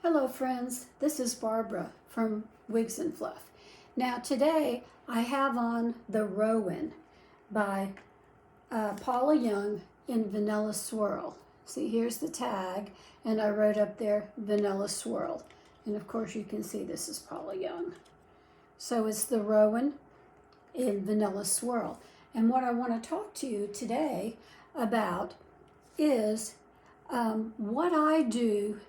Hello friends, this is Barbara from Wigs and Fluff. Now today I have on the ROWAN by Paula Young in Vanilla Swirl. See, here's the tag and I wrote up there Vanilla Swirl. And of course you can see this is Paula Young. So it's the ROWAN in Vanilla Swirl. And what I want to talk to you today about is what I do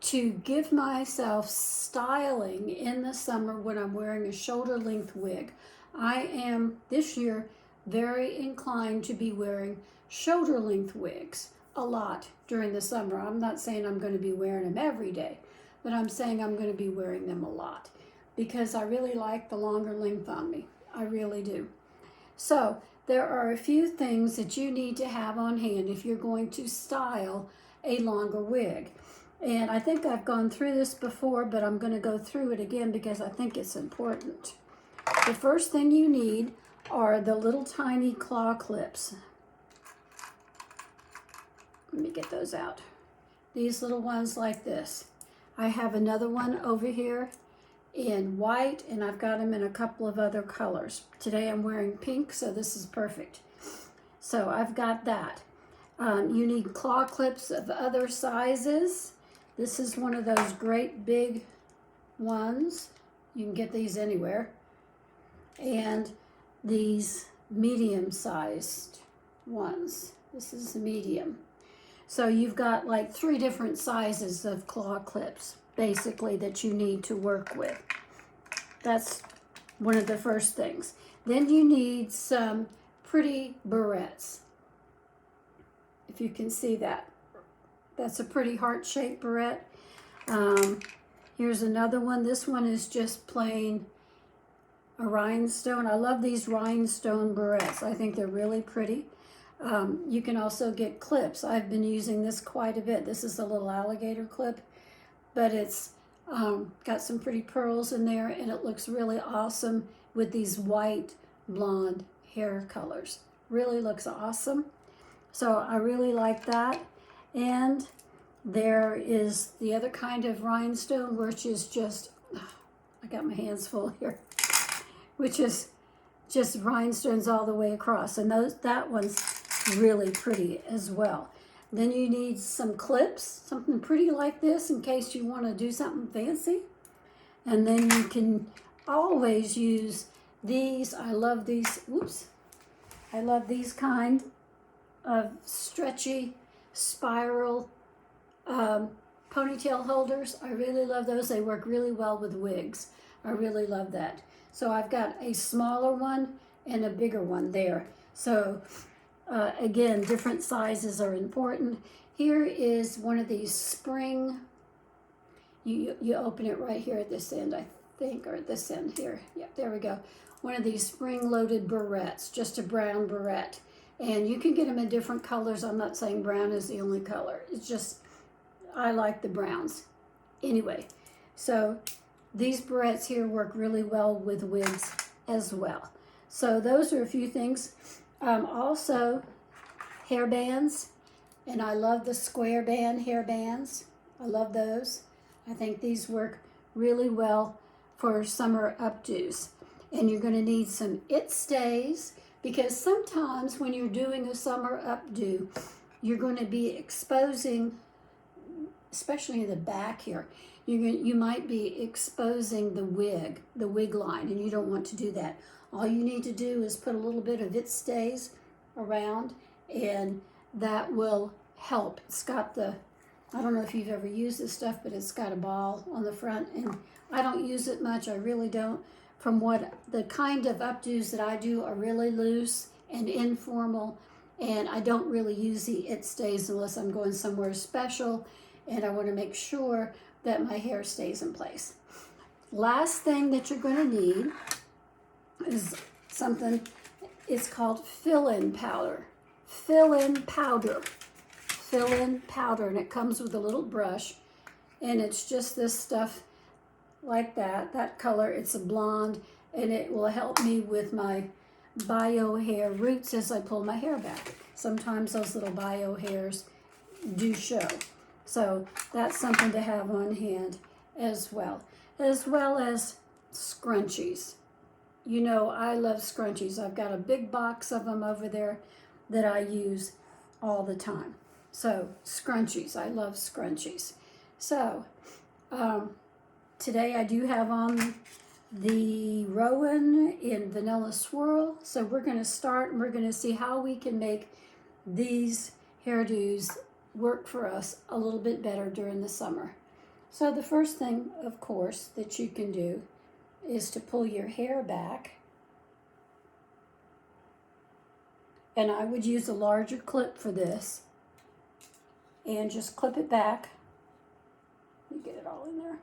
to give myself styling in the summer when I'm wearing a shoulder length wig. I am this year very inclined to be wearing shoulder length wigs a lot during the summer. I'm not saying I'm going to be wearing them every day, but I'm saying I'm going to be wearing them a lot because I really like the longer length on me. I really do. So there are a few things that you need to have on hand if you're going to style a longer wig. And I think I've gone through this before, but I'm going to go through it again because I think it's important. The first thing you need are the little tiny claw clips. Let me get those out. These little ones like this. I have another one over here in white, and I've got them in a couple of other colors. Today I'm wearing pink, so this is perfect. So I've got that. You need claw clips of other sizes. This is one of those great big ones. You can get these anywhere. And these medium-sized ones. This is medium. So you've got like 3 different sizes of claw clips, basically, that you need to work with. That's one of the first things. Then you need some pretty barrettes. If you can see that. That's a pretty heart-shaped barrette. Here's another one. This one is just plain a rhinestone. I love these rhinestone barrettes. I think they're really pretty. You can also get clips. I've been using this quite a bit. This is a little alligator clip, but it's got some pretty pearls in there, and it looks really awesome with these white blonde hair colors. Really looks awesome. So I really like that. And there is the other kind of rhinestone, which is just, I got my hands full here, which is just rhinestones all the way across. And that one's really pretty as well. Then you need some clips, something pretty like this in case you want to do something fancy. And then you can always use these. I love these, whoops. I love these kind of stretchy spiral ponytail holders. I really love those. They work really well with wigs. I really love that. So I've got a smaller one and a bigger one there. So again, different sizes are important. Here is one of these spring, you open it right here at this end, I think, or at this end here. Yep, there we go. One of these spring-loaded barrettes, just a brown barrette. And you can get them in different colors. I'm not saying brown is the only color. It's just, I like the browns. Anyway, so these barrettes here work really well with wigs as well. So those are a few things. Also, hair bands. And I love the square band hair bands. I love those. I think these work really well for summer updos. And you're going to need some it stays, because sometimes when you're doing a summer updo, you're going to be exposing, especially in the back here, you might be exposing the wig line, and you don't want to do that. All you need to do is put a little bit of it stays around, and that will help. It's got the, I don't know if you've ever used this stuff, but it's got a ball on the front, and I don't use it much. I really don't. From what the kind of updos that I do are really loose and informal, and I don't really use the it stays unless I'm going somewhere special and I want to make sure that my hair stays in place. Last thing that you're going to need is something, it's called fill-in powder. Fill-in powder. Fill-in powder, and it comes with a little brush, and it's just this stuff like that color. It's a blonde, and it will help me with my bio hair roots as I pull my hair back. Sometimes those little bio hairs do show. So that's something to have on hand as well as scrunchies. You know, I love scrunchies. I've got a big box of them over there that I use all the time. So scrunchies, I love scrunchies. So today I do have on the ROWAN in Vanilla Swirl. So we're going to start and we're going to see how we can make these hairdos work for us a little bit better during the summer. So the first thing, of course, that you can do is to pull your hair back. And I would use a larger clip for this. And just clip it back. Let me get it all in there.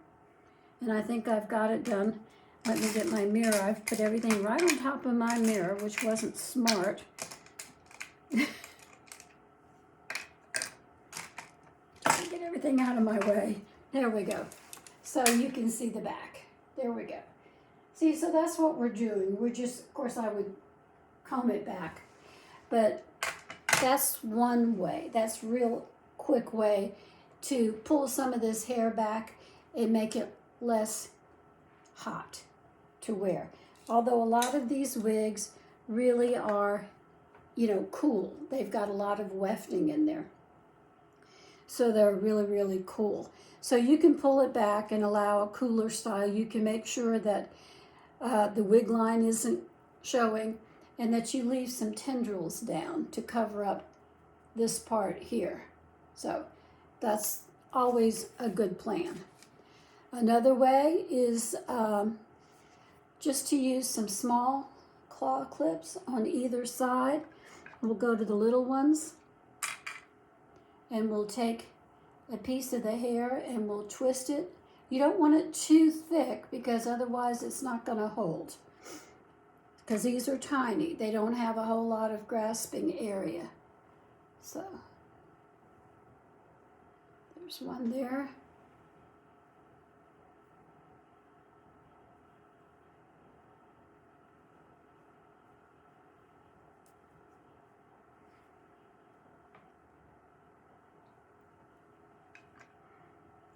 And I think I've got it done. Let me get my mirror. I've put everything right on top of my mirror, which wasn't smart. Get everything out of my way. There we go. So you can see the back. There we go. See, so that's what we're doing. We're just, of course, I would comb it back. But that's one way. That's real quick way to pull some of this hair back and make it less hot to wear. Although a lot of these wigs really are, you know, cool. They've got a lot of wefting in there. So they're really, really cool. So you can pull it back and allow a cooler style. You can make sure that the wig line isn't showing and that you leave some tendrils down to cover up this part here. So that's always a good plan. Another way is just to use some small claw clips on either side. We'll go to the little ones and we'll take a piece of the hair and we'll twist it. You don't want it too thick because otherwise it's not going to hold. Because these are tiny. They don't have a whole lot of grasping area. So there's one there.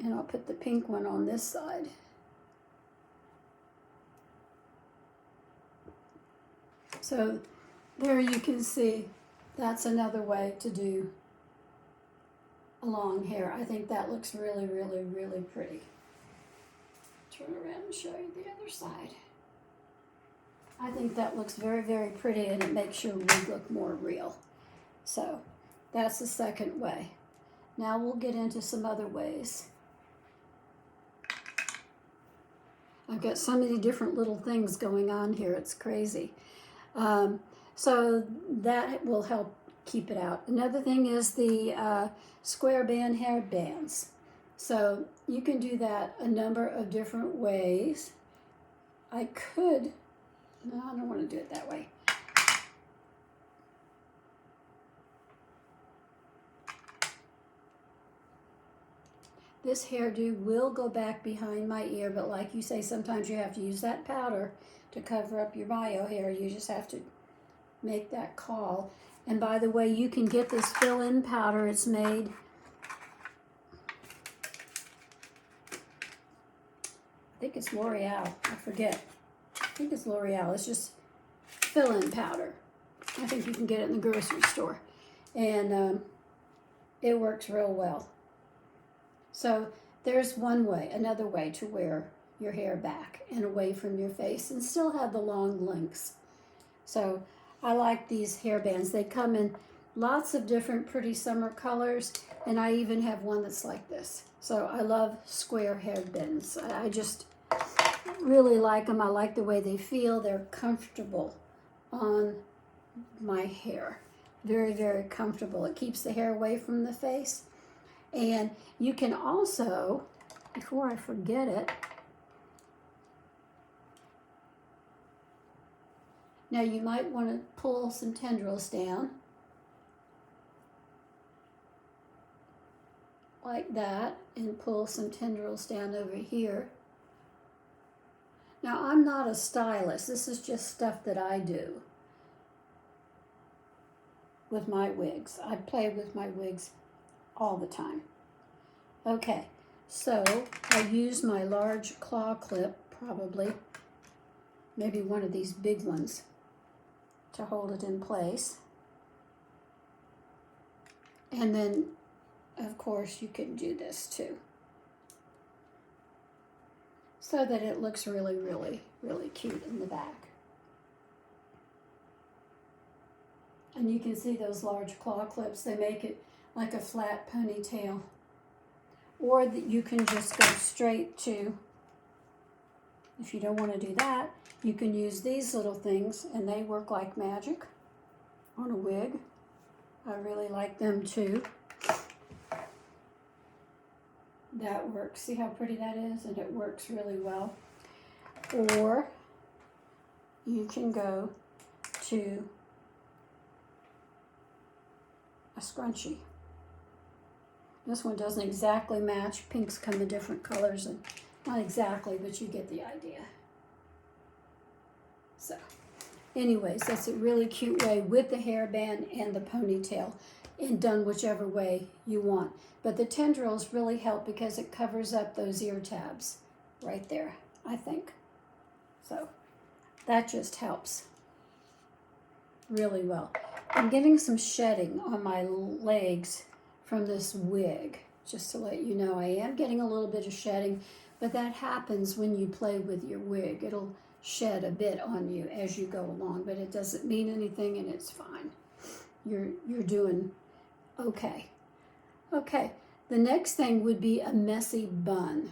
And I'll put the pink one on this side. So there you can see that's another way to do a long hair. I think that looks really, really, really pretty. Turn around and show you the other side. I think that looks very, very pretty and it makes your wig look more real. So that's the second way. Now we'll get into some other ways. I've got so many different little things going on here, it's crazy. So that will help keep it out. Another thing is the square band hair bands. So you can do that a number of different ways. No, I don't want to do it that way. This hairdo will go back behind my ear, but like you say, sometimes you have to use that powder to cover up your bio hair. You just have to make that call. And by the way, you can get this fill-in powder. It's made, I think it's L'Oreal. I forget. I think it's L'Oreal. It's just fill-in powder. I think you can get it in the grocery store. And it works real well. So there's one way, another way to wear your hair back and away from your face and still have the long lengths. So I like these hair bands. They come in lots of different pretty summer colors, and I even have one that's like this. So I love square hair bands. I just really like them. I like the way they feel. They're comfortable on my hair. Very, very comfortable. It keeps the hair away from the face. And you can also, before I forget it, now you might want to pull some tendrils down, like that, and pull some tendrils down over here. Now I'm not a stylist, this is just stuff that I do with my wigs. I play with my wigs all the time. Okay, so I use my large claw clip, probably, maybe one of these big ones, to hold it in place. And then, of course, you can do this too, so that it looks really, really, really cute in the back. And you can see those large claw clips, they make it like a flat ponytail. Or that you can just go straight to, if you don't want to do that, you can use these little things, and they work like magic on a wig. I really like them too. That works. See how pretty that is? And it works really well. Or you can go to a scrunchie. This one doesn't exactly match. Pinks come in different colors, and not exactly, but you get the idea. So, anyways, that's a really cute way with the hairband and the ponytail, and done whichever way you want. But the tendrils really help because it covers up those ear tabs right there, I think. So, that just helps really well. I'm getting some shedding on my legs from this wig, just to let you know. I am getting a little bit of shedding, but that happens when you play with your wig. It'll shed a bit on you as you go along, but it doesn't mean anything, and it's fine. You're doing okay. Okay, the next thing would be a messy bun.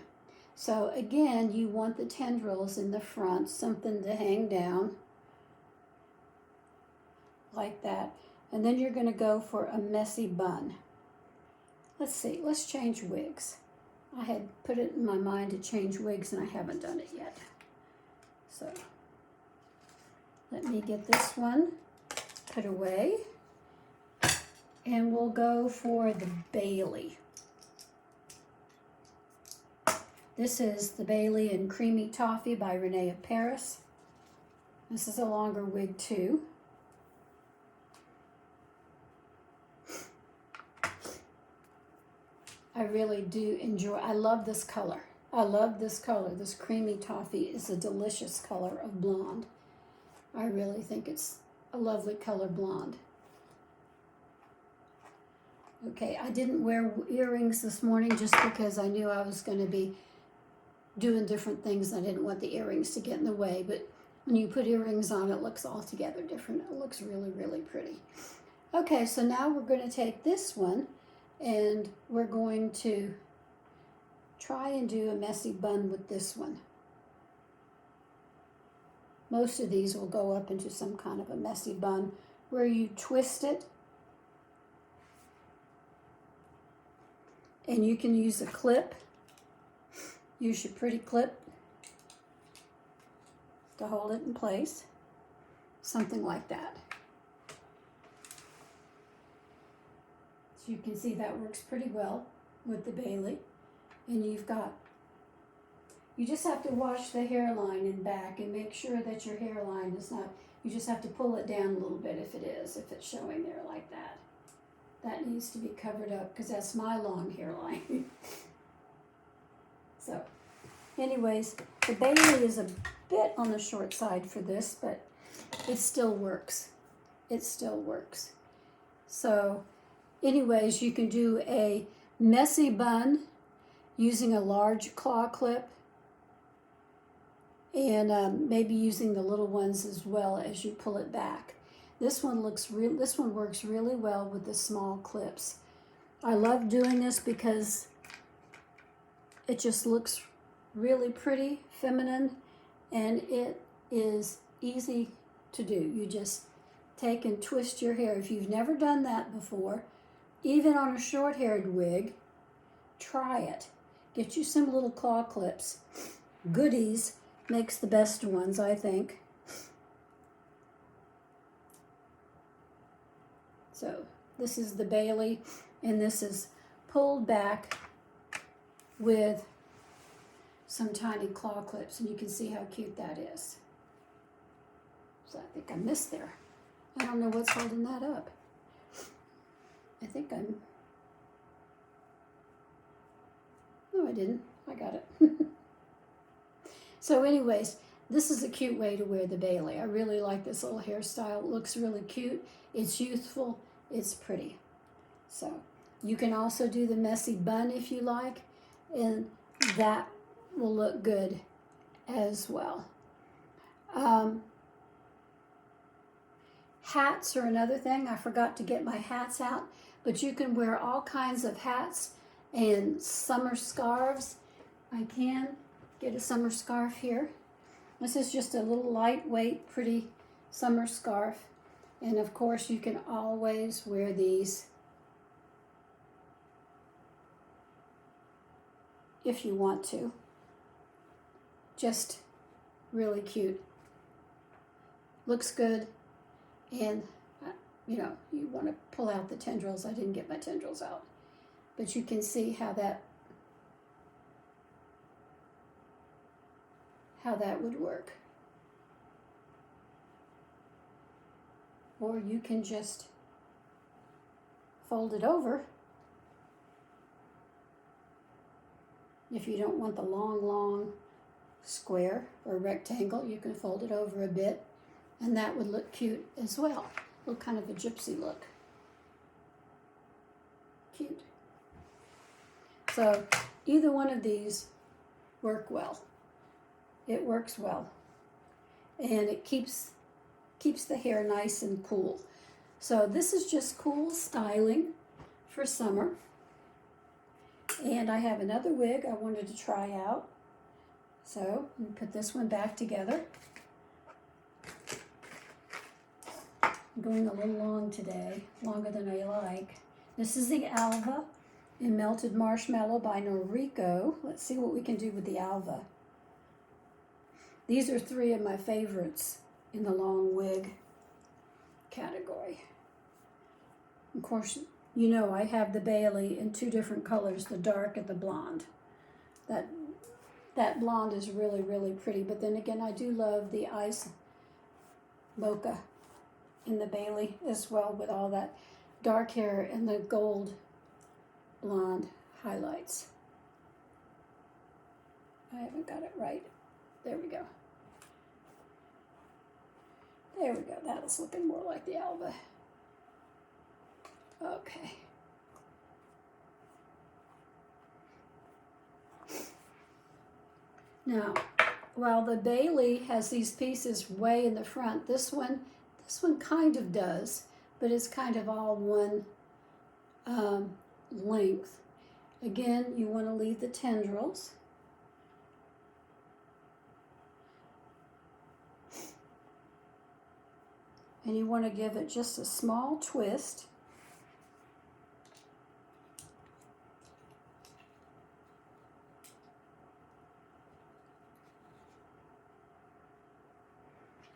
So again, you want the tendrils in the front, something to hang down like that, and then you're going to go for a messy bun. Let's see, let's change wigs. I had put it in my mind to change wigs, and I haven't done it yet. So let me get this one put away, and we'll go for the Bailey. This is the Bailey in Creamy Toffee by RENE of Paris. This is a longer wig too. I really do enjoy, I love this color. I love this color. This Creamy Toffee is a delicious color of blonde. I really think it's a lovely color blonde. Okay, I didn't wear earrings this morning just because I knew I was going to be doing different things. I didn't want the earrings to get in the way, but when you put earrings on, it looks altogether different. It looks really, really pretty. Okay, so now we're going to take this one, and we're going to try and do a messy bun with this one. Most of these will go up into some kind of a messy bun where you twist it, and you can use a clip. Use your pretty clip to hold it in place. Something like that. So you can see that works pretty well with the Bailey. And you just have to wash the hairline in back and make sure that your hairline is not, you just have to pull it down a little bit if it's showing there like that. That needs to be covered up because that's my long hairline. So, anyways, the Bailey is a bit on the short side for this, but it still works. It still works. So, anyways, you can do a messy bun using a large claw clip, and maybe using the little ones as well as you pull it back. This one works really well with the small clips. I love doing this because it just looks really pretty, feminine, and it is easy to do. You just take and twist your hair. If you've never done that before, even on a short-haired wig, try it. Get you some little claw clips. Goodies makes the best ones, I think. So this is the Bailey, and this is pulled back with some tiny claw clips, and you can see how cute that is. So I think I missed there. I don't know what's holding that up. I think I'm, No, I didn't. I got it. So anyways, this is a cute way to wear the Bailey. I really like this little hairstyle. It looks really cute. It's youthful. It's pretty. So you can also do the messy bun if you like, and that will look good as well. Hats are another thing. I forgot to get my hats out, but you can wear all kinds of hats and summer scarves. I can get a summer scarf here. This is just a little lightweight, pretty summer scarf. And of course, you can always wear these if you want to. Just really cute. Looks good. And, you know, you want to pull out the tendrils. I didn't get my tendrils out. But you can see how that would work. Or you can just fold it over. If you don't want the long square or rectangle, you can fold it over a bit, and that would look cute as well. Look kind of a gypsy look. Cute. So either one of these work well. It works well, and it keeps the hair nice and cool. So this is just cool styling for summer. And I have another wig I wanted to try out. So I'm put this one back together. I'm going a little long today, longer than I like. This is the ALVA in Melted Marshmallow by NORIKO. Let's see what we can do with the ALVA. These are 3 of my favorites in the long wig category. Of course, you know I have the Bailey in 2 different colors, the dark and the blonde. That blonde is really, really pretty, but then again, I do love the ice mocha in the Bailey as well, with all that dark hair and the gold blonde highlights. I haven't got it right. There we go. There we go. That is looking more like the ALVA. Okay. Now, while the Bailey has these pieces way in the front, this one kind of does, but it's kind of all one length. Again, you want to leave the tendrils. And you want to give it just a small twist.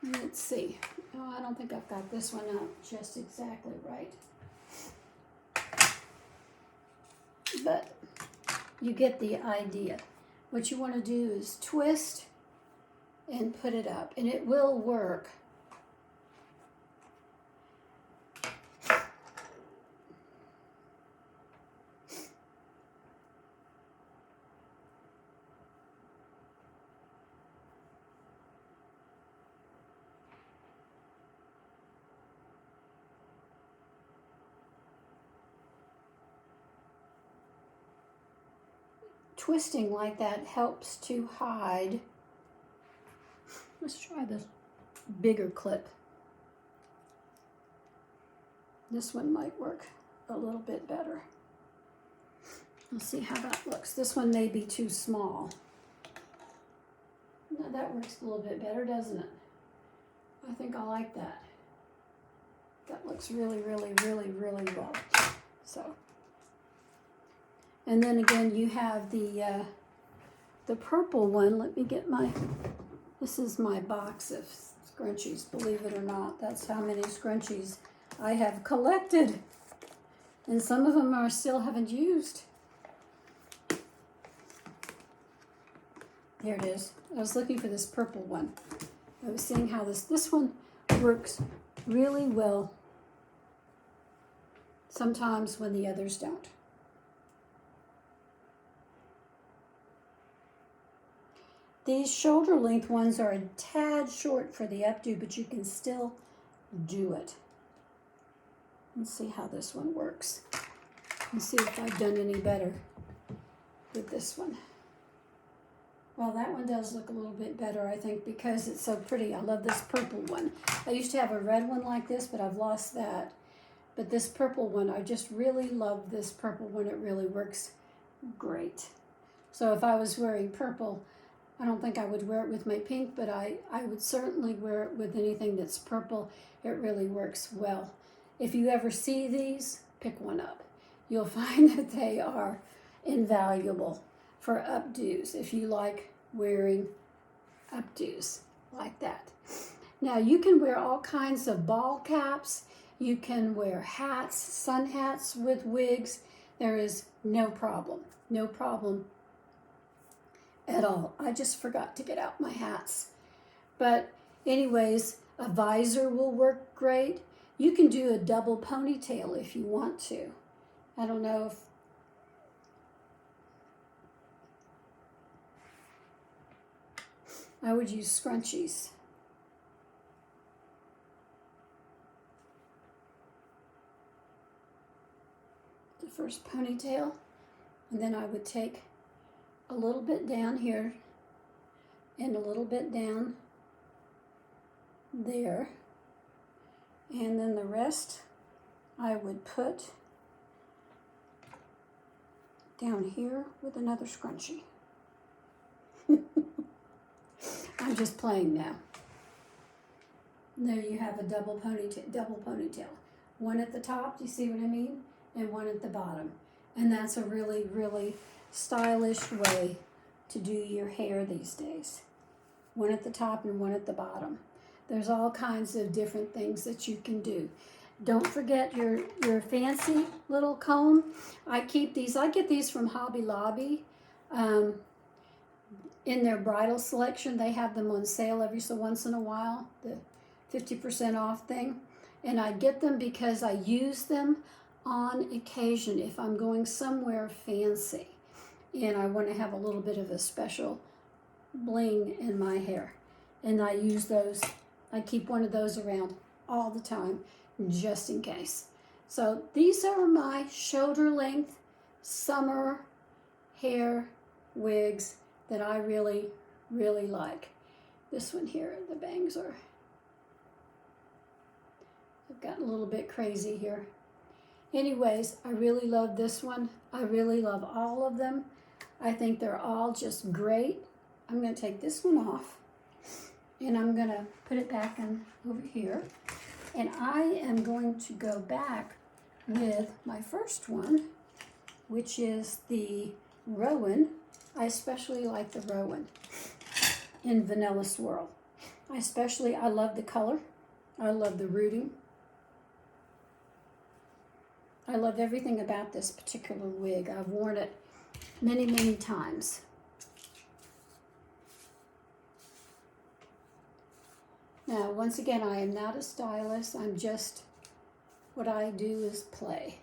Let's see. Oh, I don't think I've got this one out just exactly right. But you get the idea. What you want to do is twist and put it up, and it will work. Twisting like that helps to hide. Let's try this bigger clip. This one might work a little bit better. Let's see how that looks. This one may be too small. No, that works a little bit better, doesn't it? I think I like that. That looks really, really, really, really well. So. And then again, you have the purple one. Let me get this is my box of scrunchies, believe it or not. That's how many scrunchies I have collected. And some of them I still haven't used. There it is. I was looking for this purple one. I was seeing how this one works really well sometimes when the others don't. These shoulder length ones are a tad short for the updo, but you can still do it. Let's see how this one works. Let's see if I've done any better with this one. Well, that one does look a little bit better, I think, because it's so pretty. I love this purple one. I used to have a red one like this, but I've lost that. But this purple one, I just really love this purple one. It really works great. So if I was wearing purple, I don't think I would wear it with my pink, but I would certainly wear it with anything that's purple. It really works well. If you ever see these, pick one up. You'll find that they are invaluable for updos if you like wearing updos like that. Now you can wear all kinds of ball caps. You can wear hats, sun hats with wigs. There is no problem at all. I just forgot to get out my hats. But anyways, a visor will work great. You can do a double ponytail if you want to. I don't know if I would use scrunchies. The first ponytail, and then I would take a little bit down here and a little bit down there, and then the rest I would put down here with another scrunchie. I'm just playing now. There you have a double ponytail. One at the top, do you see what I mean? And one at the bottom. And that's a really, really stylish way to do your hair these days. One at the top and one at the bottom. There's all kinds of different things that you can do. Don't forget your fancy little comb. I keep these. I get these from Hobby Lobby. In their bridal selection, they have them on sale every so once in a while, the 50% off thing. And I get them because I use them on occasion if I'm going somewhere fancy and I want to have a little bit of a special bling in my hair. And I use those. I keep one of those around all the time, just in case. So these are my shoulder length summer hair wigs that I really, really like. This one here, the bangs are, I've gotten a little bit crazy here. Anyways, I really love this one. I really love all of them. I think they're all just great. I'm gonna take this one off and I'm gonna put it back in over here. And I am going to go back with my first one, which is the ROWAN. I especially like the ROWAN in Vanilla Swirl. I love the color. I love the rooting. I love everything about this particular wig. I've worn it many, many times. Now, once again, I am not a stylist. I'm just, what I do is play.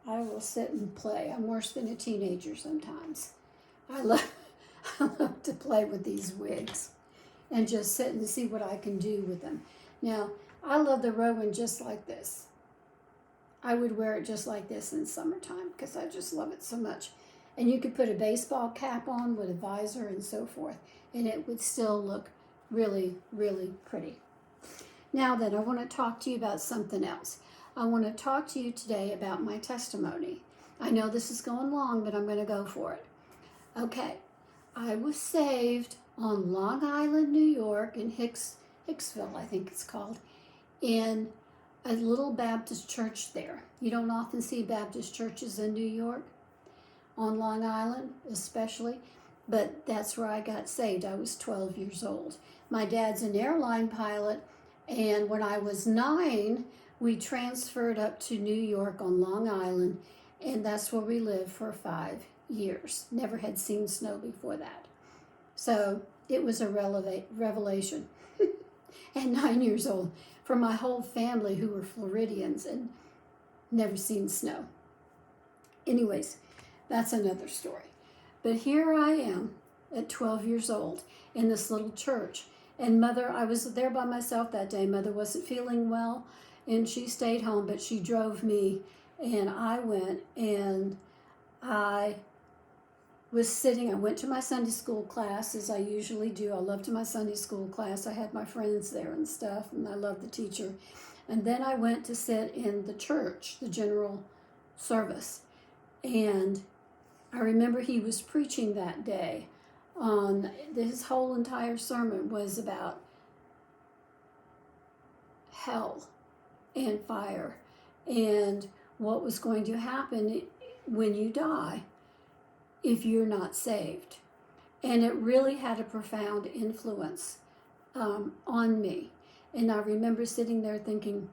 I will sit and play. I'm worse than a teenager sometimes. I love to play with these wigs and just sit and see what I can do with them. Now, I love the ROWAN just like this. I would wear it just like this in summertime because I just love it so much. And you could put a baseball cap on with a visor and so forth, and it would still look really, really pretty. Now then, I want to talk to you about something else. I want to talk to you today about my testimony. I know this is going long, but I'm going to go for it. Okay, I was saved on Long Island, New York, in Hicksville, I think it's called, in a little Baptist church there. You don't often see Baptist churches in New York, on Long Island especially, but that's where I got saved. I was 12 years old. My dad's an airline pilot, and when I was 9, we transferred up to New York on Long Island, and that's where we lived for 5 years. Never had seen snow before that. So it was a revelation. At 9 years old, for my whole family who were Floridians and never seen snow. Anyways, that's another story. But here I am at 12 years old in this little church. And Mother, I was there by myself that day. Mother wasn't feeling well, and she stayed home, but she drove me, and I went, and I was sitting. I went to my Sunday school class, as I usually do. I loved my Sunday school class. I had my friends there and stuff, and I loved the teacher. And then I went to sit in the church, the general service. And I remember he was preaching that day on, his whole entire sermon was about hell and fire and what was going to happen when you die if you're not saved. And it really had a profound influence on me. And I remember sitting there thinking,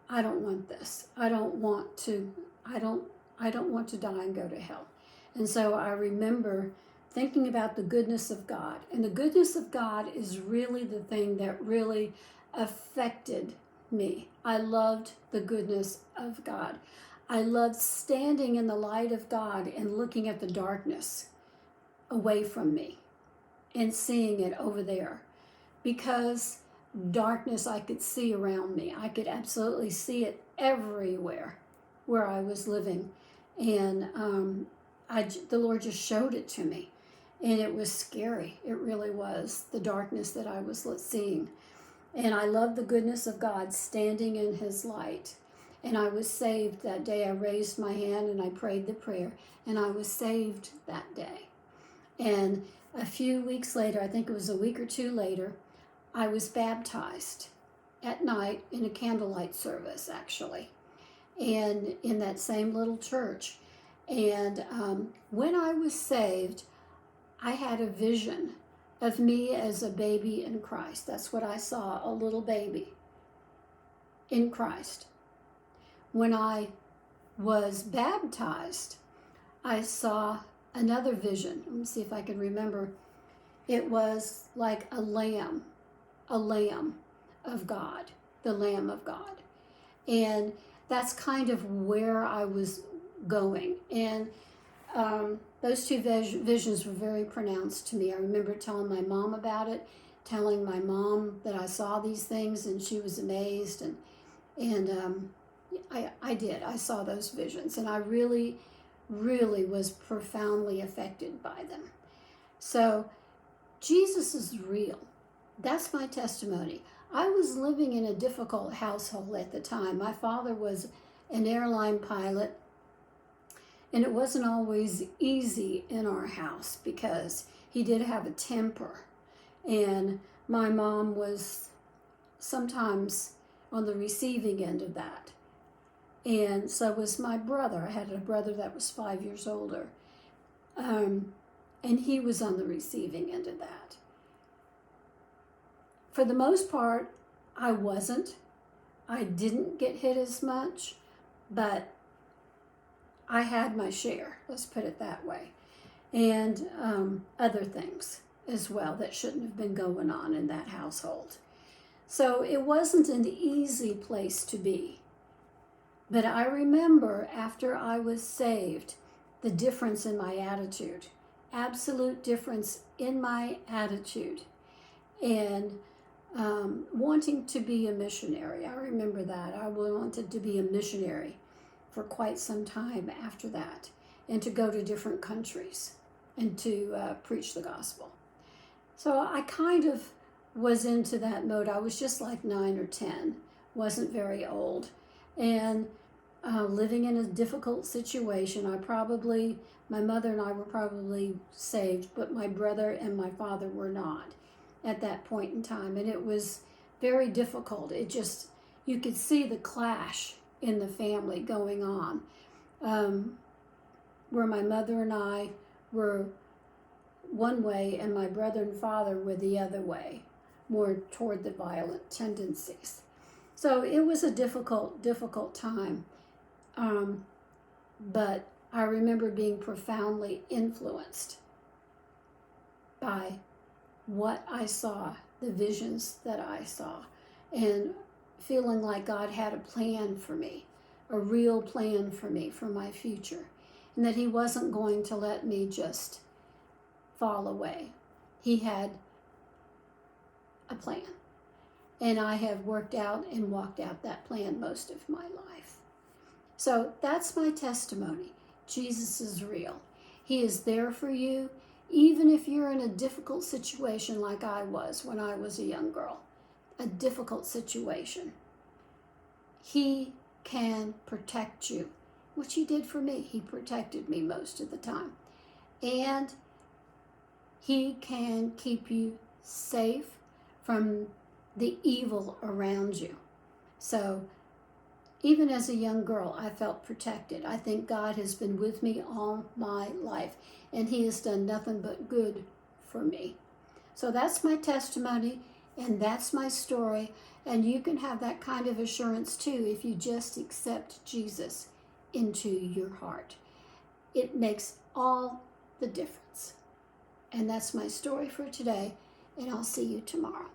I don't want this. I don't want to die and go to hell. And so I remember thinking about the goodness of God. And the goodness of God is really the thing that really affected me. I loved the goodness of God. I loved standing in the light of God and looking at the darkness away from me and seeing it over there. Because darkness I could see around me. I could absolutely see it everywhere where I was living. And the Lord just showed it to me. And it was scary. It really was, the darkness that I was seeing. And I loved the goodness of God standing in his light. And I was saved that day. I raised my hand and I prayed the prayer. And I was saved that day. And a few weeks later, I think it was a week or two later, I was baptized at night in a candlelight service, actually, and in that same little church. And when I was saved, I had a vision of me as a baby in Christ. That's what I saw, a little baby in Christ. When I was baptized, I saw another vision. Let me see if I can remember. It was like a lamb of God, the Lamb of God. And that's kind of where I was going. And those two visions were very pronounced to me. I remember telling my mom about it, telling my mom that I saw these things, and she was amazed. And I did. I saw those visions, and I really, really was profoundly affected by them. So Jesus is real. That's my testimony. I was living in a difficult household at the time. My father was an airline pilot, and it wasn't always easy in our house because he did have a temper. And my mom was sometimes on the receiving end of that. And so was my brother. I had a brother that was 5 years older. And he was on the receiving end of that. For the most part, I wasn't. I didn't get hit as much, but I had my share, let's put it that way, and other things as well that shouldn't have been going on in that household. So it wasn't an easy place to be. But I remember after I was saved, the difference in my attitude, absolute difference in my attitude, and wanting to be a missionary. I remember that. I wanted to be a missionary for quite some time after that, and to go to different countries and to preach the gospel. So I kind of was into that mode. I was just like 9 or 10, wasn't very old, and living in a difficult situation. My mother and I were probably saved, but my brother and my father were not at that point in time. And it was very difficult. You could see the clash in the family going on, where my mother and I were one way and my brother and father were the other way, more toward the violent tendencies. So it was a difficult time. But I remember being profoundly influenced by what I saw, the visions that I saw, and feeling like God had a plan for me, a real plan for me, for my future, and that he wasn't going to let me just fall away. He had a plan. And I have worked out and walked out that plan most of my life. So that's my testimony. Jesus is real. He is there for you, even if you're in a difficult situation like I was when I was a young girl. A difficult situation. He can protect you, which he did for me. He protected me most of the time. And he can keep you safe from the evil around you. So even as a young girl, I felt protected. I think God has been with me all my life, and he has done nothing but good for me. So that's my testimony, and that's my story, and you can have that kind of assurance too if you just accept Jesus into your heart. It makes all the difference. And that's my story for today, and I'll see you tomorrow.